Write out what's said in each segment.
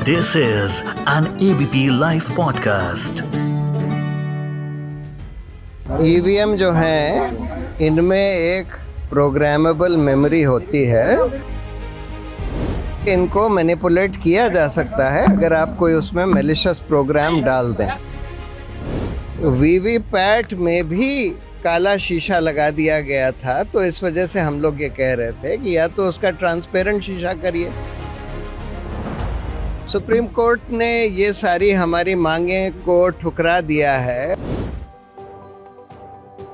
This is an ABP Life podcast. EVM जो हैं इनमें एक प्रोग्रामेबल मेमोरी होती है। इनको मैनिपुलेट किया जा सकता है अगर आप कोई उसमें मैलिशियस प्रोग्राम डाल दें। वीवीपैट में भी काला शीशा लगा दिया गया था, तो इस वजह से हम लोग ये कह रहे थे कि या तो उसका ट्रांसपेरेंट शीशा करिए। सुप्रीम कोर्ट ने ये सारी हमारी मांगें को ठुकरा दिया है।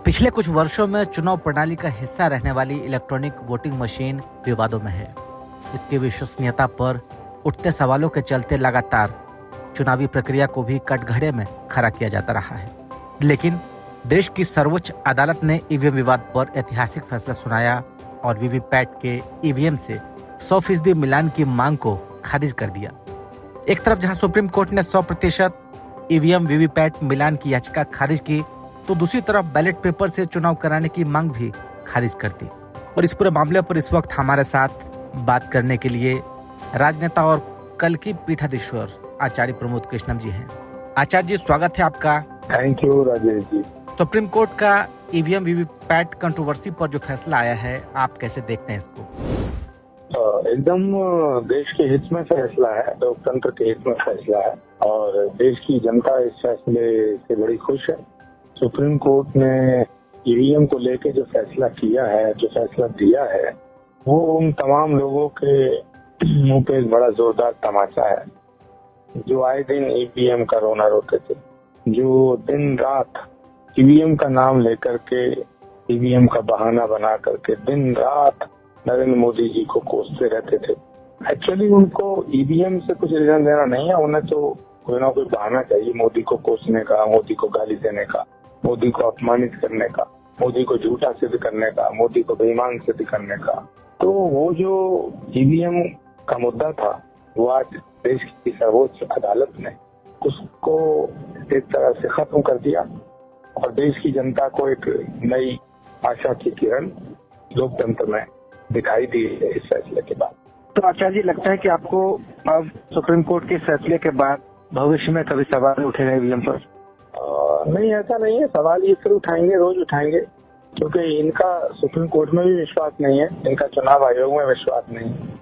पिछले कुछ वर्षों में चुनाव प्रणाली का हिस्सा रहने वाली इलेक्ट्रॉनिक वोटिंग मशीन विवादों में है। इसकी विश्वसनीयता पर उठते सवालों के चलते लगातार चुनावी प्रक्रिया को भी कटघरे में खड़ा किया जाता रहा है। लेकिन देश की सर्वोच्च अदालत ने ईवीएम विवाद पर ऐतिहासिक फैसला सुनाया और वीवीपैट के ईवीएम से 100% मिलान की मांग को खारिज कर दिया। एक तरफ जहां सुप्रीम कोर्ट ने 100% ईवीएम वीवीपैट मिलान की याचिका खारिज की, तो दूसरी तरफ बैलेट पेपर से चुनाव कराने की मांग भी खारिज कर दी। और इस पूरे मामले पर इस वक्त हमारे साथ बात करने के लिए राजनेता और कल की पीठाधीश्वर आचार्य प्रमोद कृष्णम जी हैं। आचार्य जी, स्वागत है आपका। Thank you Rajesh ji. Supreme court का ईवीएम वीवीपैट कंट्रोवर्सी पर जो फैसला आया है, आप कैसे देखते हैं इसको? एकदम देश के हित में फैसला है, लोकतंत्र के हित में फैसला है और देश की जनता इस फैसले से बड़ी खुश है। सुप्रीम कोर्ट ने ईवीएम को लेकर जो फैसला किया है, जो फैसला दिया है, वो उन तमाम लोगों के मुंह पे एक बड़ा जोरदार तमाचा है जो आए दिन ईवीएम का रोना रोते थे, जो दिन रात ईवीएम का नाम लेकर के, ईवीएम का बहाना बना करके दिन रात नरेंद्र मोदी जी को कोसते रहते थे। एक्चुअली उनको ईवीएम से कुछ लेना देना नहीं है, उन्हें तो कोई ना कोई बहाना चाहिए मोदी को कोसने का, मोदी को गाली देने का, मोदी को अपमानित करने का, मोदी को झूठा सिद्ध करने का, मोदी को बेईमान सिद्ध करने का। तो वो जो ईवीएम का मुद्दा था, वो आज देश की सर्वोच्च अदालत ने उसको एक तरह से खत्म कर दिया और देश की जनता को एक नई आशा की किरण लोकतंत्र में दिखाई दी है इस फैसले के बाद। तो आचार्य जी, लगता है कि आपको अब सुप्रीम कोर्ट के फैसले के बाद भविष्य में कभी सवाल उठेगा ईवीएम पर? नहीं, ऐसा नहीं है। सवाल ये फिर उठाएंगे, रोज उठाएंगे, क्योंकि इनका सुप्रीम कोर्ट में भी विश्वास नहीं है, इनका चुनाव आयोग में विश्वास नहीं है,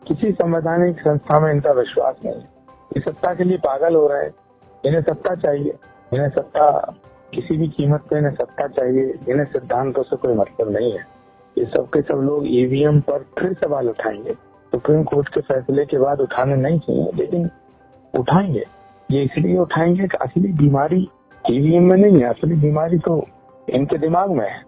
किसी संवैधानिक संस्था में इनका विश्वास नहीं है। ये सत्ता के लिए पागल हो रहे हैं। इन्हें सत्ता चाहिए, इन्हें सत्ता किसी भी कीमत पे, इन्हें सत्ता चाहिए। इन्हें सिद्धांतों से कोई मतलब नहीं है। ये सब के सब लोग ईवीएम पर फिर सवाल उठाएंगे। सुप्रीम कोर्ट के फैसले के बाद उठाने नहीं चाहिए, लेकिन उठाएंगे। ये इसलिए उठाएंगे कि असली बीमारी ईवीएम में नहीं है, असली बीमारी तो इनके दिमाग में है।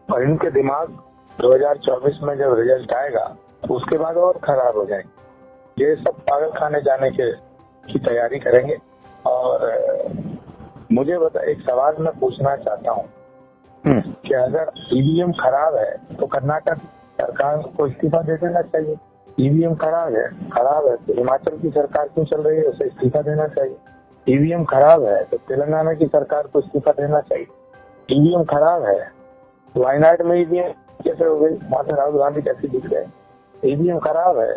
और इनके दिमाग 2024 में जब रिजल्ट आएगा तो उसके बाद और खराब हो जाएंगे। ये सब पागल खाने जाने की तैयारी करेंगे। और मुझे बता, एक सवाल मैं पूछना चाहता हूँ कि अगर ईवीएम खराब है तो कर्नाटक सरकार को इस्तीफा दे देना चाहिए। ईवीएम खराब है तो हिमाचल की सरकार क्यों चल रही है, उसे इस्तीफा देना चाहिए। ईवीएम खराब है तो तेलंगाना की सरकार को इस्तीफा देना चाहिए। ईवीएम खराब है तो वायनाड में ईवीएम कैसे हो गई, वहां से राहुल गांधी कैसे जीत गए? ईवीएम खराब है,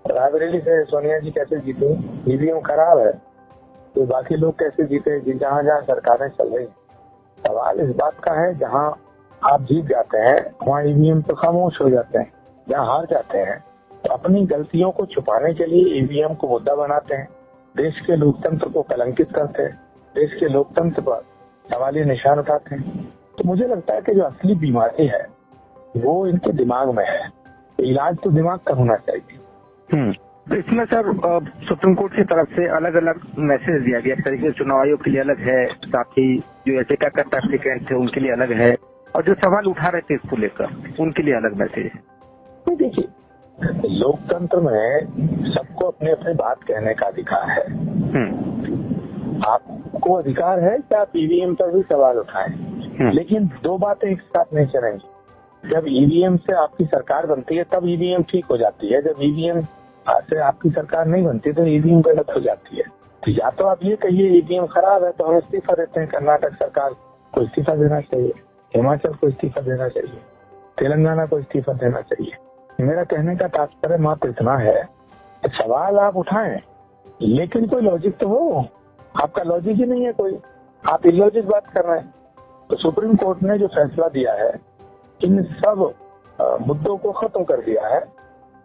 रायबरेली से सोनिया जी कैसे जीते? ईवीएम खराब है तो बाकी लोग कैसे जीते जहाँ जहाँ सरकारें चल रही? सवाल इस बात का है, जहां आप जीत जाते हैं वहाँ ईवीएम तो खामोश हो जाते हैं, जहां हार जाते हैं तो अपनी गलतियों को छुपाने के लिए ईवीएम को मुद्दा बनाते हैं, देश के लोकतंत्र को कलंकित करते हैं, देश के लोकतंत्र पर सवालिया निशान उठाते हैं। तो मुझे लगता है कि जो असली बीमारी है वो इनके दिमाग में है। इलाज तो दिमाग का होना चाहिए। तो इसमें सर सुप्रीम कोर्ट की तरफ से अलग अलग मैसेज दिया गया। एक तरीके से चुनाव आयोग के लिए अलग है, साथ ही जो याचिका करता एप्लीकेंट थे उनके लिए अलग है, और जो सवाल उठा रहे थे इसको लेकर उनके लिए अलग मैसेज है। देखिए, लोकतंत्र में सबको अपने अपने बात कहने का अधिकार है। आपको अधिकार है कि आप ईवीएम पर भी सवाल उठाएं, लेकिन दो बातें एक साथ नहीं चलेंगी। जब ईवीएम से आपकी सरकार बनती है तब ईवीएम ठीक हो जाती है, जब ईवीएम से आपकी सरकार नहीं बनती तो ईवीएम गलत हो जाती है। तो या तो आप ये कहिए ईवीएम खराब है तो हम इस्तीफा देते हैं, कर्नाटक सरकार को इस्तीफा देना चाहिए, हिमाचल को इस्तीफा देना चाहिए, तेलंगाना को इस्तीफा देना चाहिए। मेरा कहने का तात्पर्य मात्र इतना है, सवाल आप उठाएं, लेकिन कोई लॉजिक तो हो, आपका लॉजिक ही नहीं है कोई, आप इलॉजिक बात कर रहे हैं। तो सुप्रीम कोर्ट ने जो फैसला दिया है इन सब मुद्दों को खत्म कर दिया है।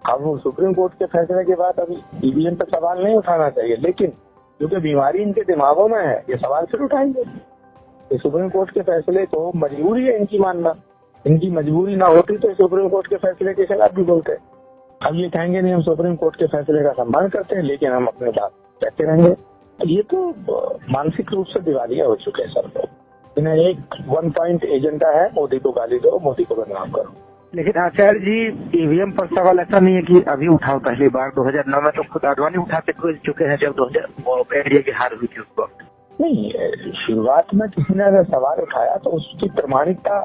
अब वो सुप्रीम कोर्ट के फैसले के बाद अभी ईवीएम पर सवाल नहीं उठाना चाहिए, लेकिन क्योंकि बीमारी इनके दिमागों में है ये सवाल फिर उठाएंगे। ये सुप्रीम कोर्ट के फैसले को मजबूरी है इनकी मानना, इनकी मजबूरी ना होती तो सुप्रीम कोर्ट के फैसले के खिलाफ भी बोलते। अब ये कहेंगे नहीं हम सुप्रीम कोर्ट के फैसले का सम्मान करते हैं लेकिन हम अपने बात कहते रहेंगे। ये तो मानसिक रूप से दिवालिया हो चुके हैं सर लोग। इन्हें एक 1 पॉइंट एजेंडा है, मोदी को गाली दो, मोदी को बदनाम करो। लेकिन आचार्य जी ईवीएम पर सवाल ऐसा नहीं है कि अभी उठाओ, पहली बार 2009 में तो खुद आडवाणी उठा के चुके हैं जब 2000 एनडीए की हार हुई थी उस वक्त। नहीं, शुरुआत में किसी ने अगर सवाल उठाया तो उसकी प्रमाणिकता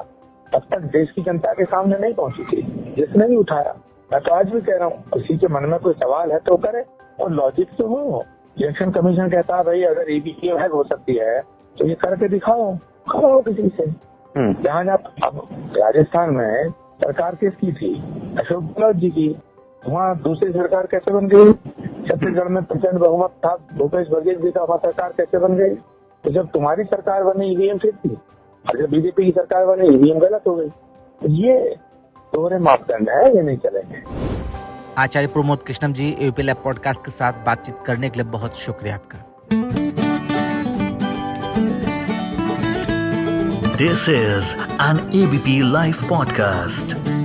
तब तक देश की जनता के सामने नहीं पहुंची थी जिसने भी उठाया। मैं तो आज भी कह रहा हूँ किसी के मन में कोई सवाल है तो करे और लॉजिक तो हो। इलेक्शन कमीशन कहता है भाई अगर ईवीएम हैक हो सकती है तो ये करके दिखाओ, कराओ किसी से। जहाँ अब राजस्थान में सरकार किसकी थी? अशोक गहलोत जी की। वहाँ दूसरी सरकार कैसे बन गई? छत्तीसगढ़ में प्रचंड बहुमत था, भूपेश बघेल जी का, वहाँ सरकार कैसे बन गई? तो जब तुम्हारी सरकार बनी ईवीएम ठीक थी और जब बीजेपी की सरकार बनी ईवीएम गलत हो गई। तो ये दोहरे मापदंड है, ये नहीं चलेंगे। आचार्य प्रमोद कृष्णम जी, एबीपी लैब पॉडकास्ट के साथ बातचीत करने के लिए बहुत शुक्रिया आपका। This is an ABP Life podcast.